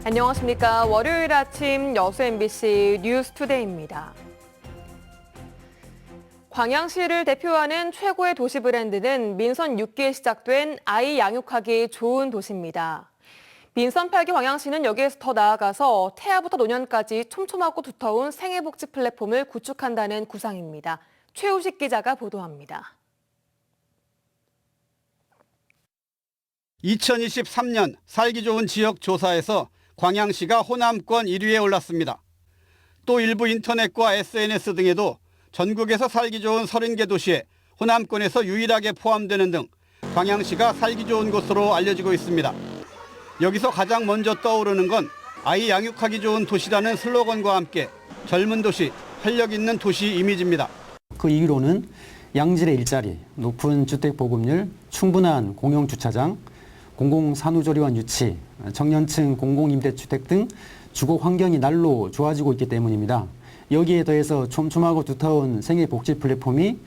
안녕하십니까. 월요일 아침 여수 MBC 뉴스투데이입니다. 광양시를 대표하는 최고의 도시 브랜드는 민선 6기에 시작된 아이 양육하기 좋은 도시입니다. 민선 8기 광양시는 여기에서 더 나아가서 태아부터 노년까지 촘촘하고 두터운 생애복지 플랫폼을 구축한다는 구상입니다. 최우식 기자가 보도합니다. 2023년 살기 좋은 지역 조사에서 광양시가 호남권 1위에 올랐습니다. 또 일부 인터넷과 SNS 등에도 전국에서 살기 좋은 30개 도시에 호남권에서 유일하게 포함되는 등 광양시가 살기 좋은 곳으로 알려지고 있습니다. 여기서 가장 먼저 떠오르는 건 아이 양육하기 좋은 도시라는 슬로건과 함께 젊은 도시, 활력 있는 도시 이미지입니다. 그 이유로는 양질의 일자리, 높은 주택 보급률, 충분한 공용주차장, 공공산후조리원 유치, 청년층 공공임대주택 등 주거 환경이 날로 좋아지고 있기 때문입니다. 여기에 더해서 촘촘하고 두터운 생애복지 플랫폼이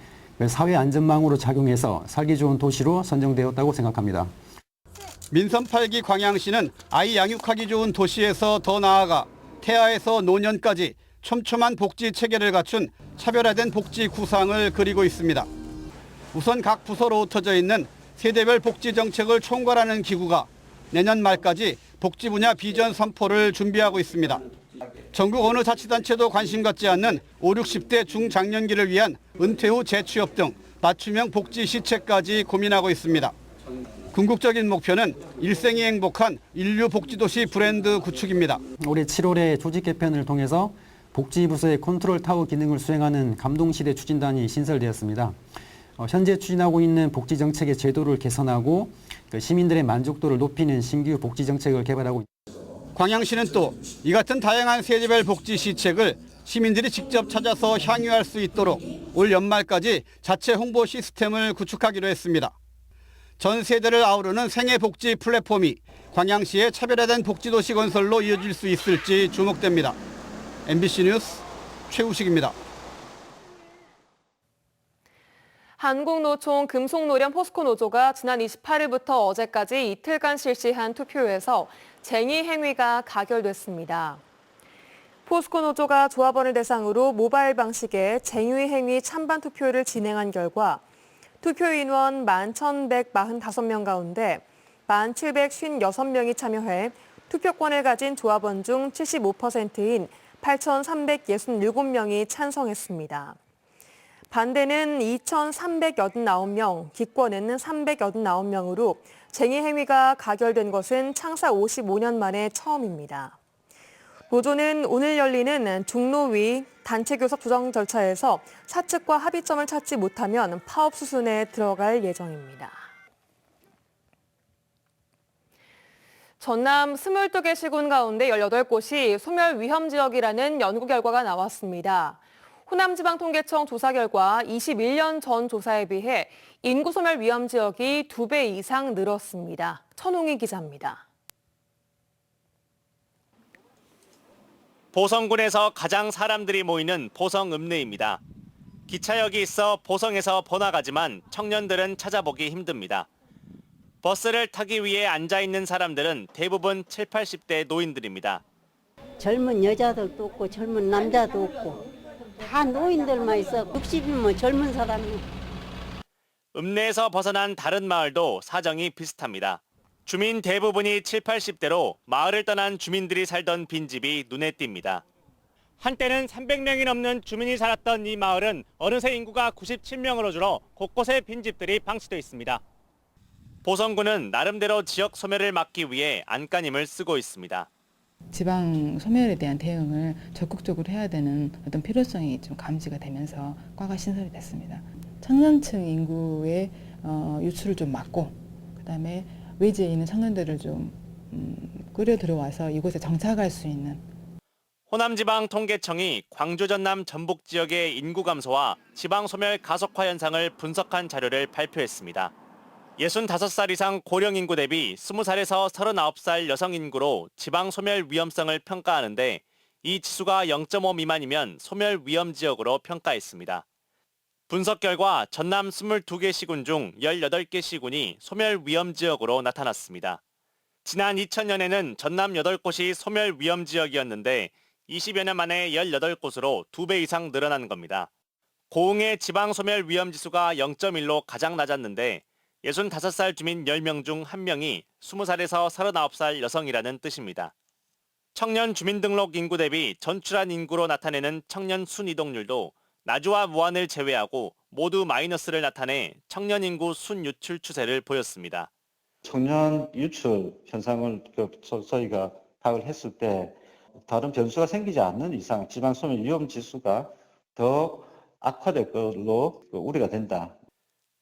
사회 안전망으로 작용해서 살기 좋은 도시로 선정되었다고 생각합니다. 민선 8기 광양시는 아이 양육하기 좋은 도시에서 더 나아가 태아에서 노년까지 촘촘한 복지 체계를 갖춘 차별화된 복지 구상을 그리고 있습니다. 우선 각 부서로 흩어져 있는 세대별 복지 정책을 총괄하는 기구가 내년 말까지 복지 분야 비전 선포를 준비하고 있습니다. 전국 어느 자치단체도 관심 갖지 않는 5, 60대 중장년기를 위한 은퇴 후 재취업 등 맞춤형 복지 시책까지 고민하고 있습니다. 궁극적인 목표는 일생이 행복한 인류 복지도시 브랜드 구축입니다. 올해 7월에 조직 개편을 통해서 복지부서의 컨트롤 타워 기능을 수행하는 감동시대 추진단이 신설되었습니다. 현재 추진하고 있는 복지 정책의 제도를 개선하고 시민들의 만족도를 높이는 신규 복지 정책을 개발하고 있습니다. 광양시는 또 이 같은 다양한 세대별 복지 시책을 시민들이 직접 찾아서 향유할 수 있도록 올 연말까지 자체 홍보 시스템을 구축하기로 했습니다. 전 세대를 아우르는 생애복지 플랫폼이 광양시의 차별화된 복지도시 건설로 이어질 수 있을지 주목됩니다. MBC 뉴스 최우식입니다. 한국노총 금속노련 포스코 노조가 지난 28일부터 어제까지 이틀간 실시한 투표에서 쟁의 행위가 가결됐습니다. 포스코 노조가 조합원을 대상으로 모바일 방식의 쟁의 행위 찬반 투표를 진행한 결과 투표 인원 11,145명 가운데 1,756명이 참여해 투표권을 가진 조합원 중 75%인 8,367명이 찬성했습니다. 반대는 2,389명, 기권은 389명으로 쟁의 행위가 가결된 것은 창사 55년 만에 처음입니다. 노조는 오늘 열리는 중노위 단체 교섭 조정 절차에서 사측과 합의점을 찾지 못하면 파업 수순에 들어갈 예정입니다. 전남 22개 시군 가운데 18곳이 소멸 위험 지역이라는 연구 결과가 나왔습니다. 호남지방통계청 조사 결과 21년 전 조사에 비해 인구 소멸 위험 지역이 2배 이상 늘었습니다. 천홍희 기자입니다. 보성군에서 가장 사람들이 모이는 보성읍내입니다. 기차역이 있어 보성에서 번화가지만 청년들은 찾아보기 힘듭니다. 버스를 타기 위해 앉아있는 사람들은 대부분 70, 80대 노인들입니다. 젊은 여자들도 없고 젊은 남자도 없고 다 노인들만 있어. 60이면 젊은 사람이. 읍내에서 벗어난 다른 마을도 사정이 비슷합니다. 주민 대부분이 70, 80대로 마을을 떠난 주민들이 살던 빈집이 눈에 띕니다. 한때는 300명이 넘는 주민이 살았던 이 마을은 어느새 인구가 97명으로 줄어 곳곳에 빈집들이 방치돼 있습니다. 보성군은 나름대로 지역 소멸을 막기 위해 안간힘을 쓰고 있습니다. 지방 소멸에 대한 대응을 적극적으로 해야 되는 어떤 필요성이 좀 감지가 되면서 과가 신설이 됐습니다. 청년층 인구의 유출을 좀 막고 그다음에 외지에 있는 청년들을 좀 끌어 들어와서 이곳에 정착할 수 있는. 호남지방통계청이 광주, 전남, 전북 지역의 인구 감소와 지방 소멸 가속화 현상을 분석한 자료를 발표했습니다. 65살 이상 고령 인구 대비 20살에서 39살 여성 인구로 지방 소멸 위험성을 평가하는데 이 지수가 0.5 미만이면 소멸 위험 지역으로 평가했습니다. 분석 결과 전남 22개 시군 중 18개 시군이 소멸 위험 지역으로 나타났습니다. 지난 2000년에는 전남 8곳이 소멸 위험 지역이었는데 20여 년 만에 18곳으로 2배 이상 늘어난 겁니다. 고흥의 지방 소멸 위험 지수가 0.1로 가장 낮았는데 65살 주민 10명 중 1명이 20살에서 39살 여성이라는 뜻입니다. 청년 주민등록 인구 대비 전출한 인구로 나타내는 청년 순이동률도 나주와 무안을 제외하고 모두 마이너스를 나타내 청년 인구 순유출 추세를 보였습니다. 청년 유출 현상을 저희가 파악을 했을 때 다른 변수가 생기지 않는 이상 지방 소멸 위험 지수가 더 악화될 걸로 우려가 된다.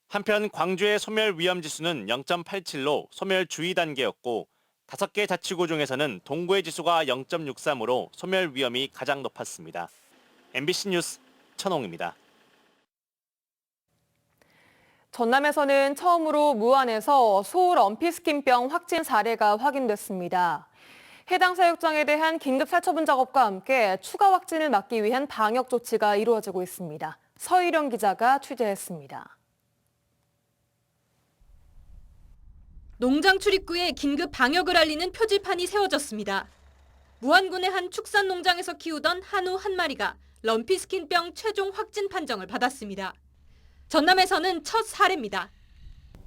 한편 광주의 소멸 위험 지수는 0.87로 소멸 주의 단계였고 5개 자치구 중에서는 동구의 지수가 0.63으로 소멸 위험이 가장 높았습니다. MBC 뉴스 천홍입니다. 전남에서는 처음으로 무안에서 소 럼피스킨병 확진 사례가 확인됐습니다. 해당 사육장에 대한 긴급 살처분 작업과 함께 추가 확진을 막기 위한 방역 조치가 이루어지고 있습니다. 서희령 기자가 취재했습니다. 농장 출입구에 긴급 방역을 알리는 표지판이 세워졌습니다. 무안군의 한 축산 농장에서 키우던 한우 한 마리가 럼피스킨병 최종 확진 판정을 받았습니다. 전남에서는 첫 사례입니다.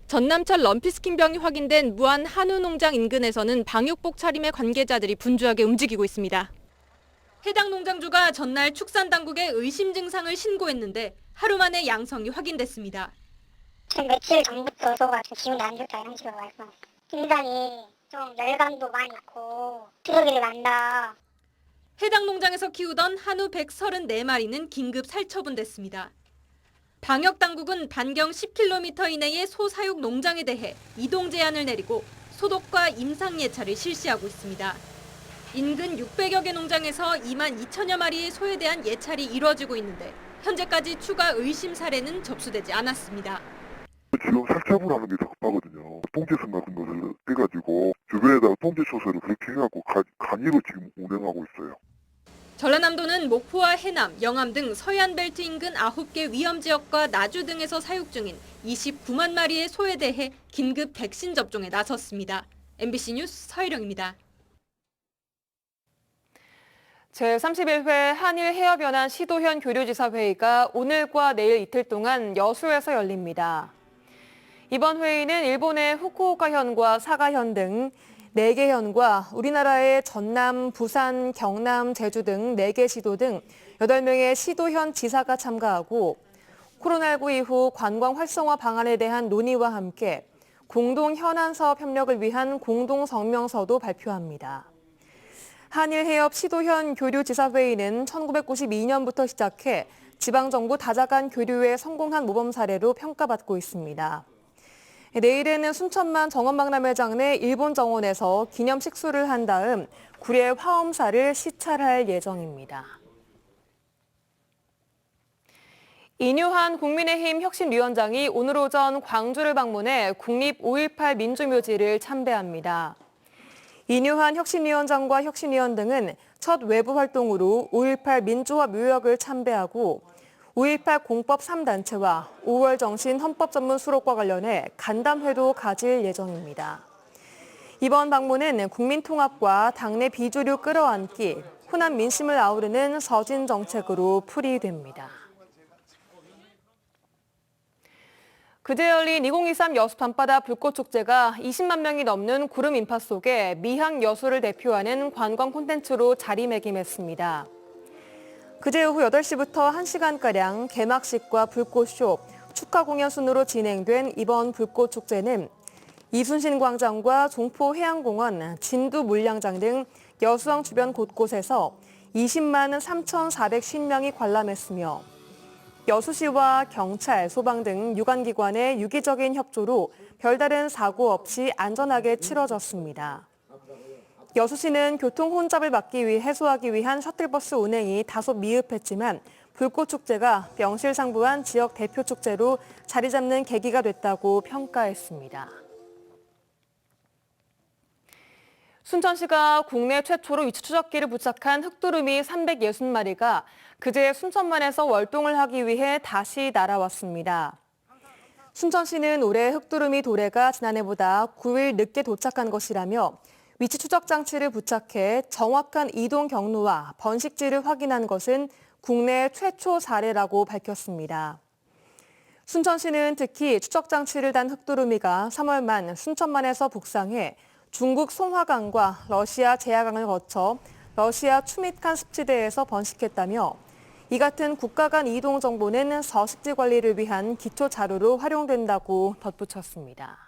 전남철 럼피스킨병이 확인된 무안 한우 농장 인근에서는 방역복 차림의 관계자들이 분주하게 움직이고 있습니다. 해당 농장주가 전날 축산 당국에 의심 증상을 신고했는데 하루 만에 양성이 확인됐습니다. 며칠 전부터 소가 좀 기분이 안 좋다 이런 식으로 말씀하셨어요. 굉장히 좀 열감도 많이 있고 기러기를 난다. 해당 농장에서 키우던 한우 134마리는 긴급 살처분됐습니다. 방역당국은 반경 10km 이내의 소 사육 농장에 대해 이동 제한을 내리고 소독과 임상 예찰을 실시하고 있습니다. 인근 600여 개 농장에서 2만 2천여 마리의 소에 대한 예찰이 이루어지고 있는데 현재까지 추가 의심 사례는 접수되지 않았습니다. 지금 살처분 하는 게 더 급하거든요. 통제선 같은 것을 해가지고 주변에다가 통제 초소를 그렇게 해갖고 간이로 지금 운행하고 있어요. 전라남도는 목포와 해남, 영암 등 서해안 벨트 인근 9개 위험 지역과 나주 등에서 사육 중인 29만 마리의 소에 대해 긴급 백신 접종에 나섰습니다. MBC 뉴스 서희령입니다. 제31회 한일해협연안 시도현 교류지사 회의가 오늘과 내일 이틀 동안 여수에서 열립니다. 이번 회의는 일본의 후쿠오카현과 사가현 등 4개 현과 우리나라의 전남, 부산, 경남, 제주 등 4개 시도 등 8명의 시도현 지사가 참가하고 코로나19 이후 관광 활성화 방안에 대한 논의와 함께 공동 현안 사업 협력을 위한 공동 성명서도 발표합니다. 한일해협 시도현 교류지사회의는 1992년부터 시작해 지방정부 다자간 교류에 성공한 모범 사례로 평가받고 있습니다. 내일은 순천만 정원박람회장 내 일본 정원에서 기념 식수를 한 다음 구례 화엄사를 시찰할 예정입니다. 이뉴한 국민의힘 혁신위원장이 오늘 오전 광주를 방문해 국립 5.18 민주묘지를 참배합니다. 이뉴한 혁신위원장과 혁신위원 등은 첫 외부 활동으로 5.18 민주화 묘역을 참배하고 5.18 공법 3단체와 5월 정신 헌법 전문 수록과 관련해 간담회도 가질 예정입니다. 이번 방문은 국민 통합과 당내 비주류 끌어안기, 호남 민심을 아우르는 서진 정책으로 풀이됩니다. 그제 열린 2023 여수 밤바다 불꽃축제가 20만 명이 넘는 구름 인파 속에 미항 여수를 대표하는 관광 콘텐츠로 자리매김했습니다. 그제 오후 8시부터 1시간가량 개막식과 불꽃쇼, 축하 공연 순으로 진행된 이번 불꽃축제는 이순신 광장과 종포해양공원, 진두 물량장 등 여수항 주변 곳곳에서 20만 3,450명이 관람했으며 여수시와 경찰, 소방 등 유관기관의 유기적인 협조로 별다른 사고 없이 안전하게 치러졌습니다. 여수시는 교통 혼잡을 해소하기 위한 셔틀버스 운행이 다소 미흡했지만 불꽃축제가 명실상부한 지역 대표 축제로 자리 잡는 계기가 됐다고 평가했습니다. 순천시가 국내 최초로 위치 추적기를 부착한 흑두루미 360마리가 그제 순천만에서 월동을 하기 위해 다시 날아왔습니다. 순천시는 올해 흑두루미 도래가 지난해보다 9일 늦게 도착한 것이라며 위치 추적 장치를 부착해 정확한 이동 경로와 번식지를 확인한 것은 국내 최초 사례라고 밝혔습니다. 순천시는 특히 추적 장치를 단 흑두루미가 3월 말 순천만에서 북상해 중국 송화강과 러시아 제야강을 거쳐 러시아 추미칸 습지대에서 번식했다며 이 같은 국가 간 이동 정보는 서식지 관리를 위한 기초 자료로 활용된다고 덧붙였습니다.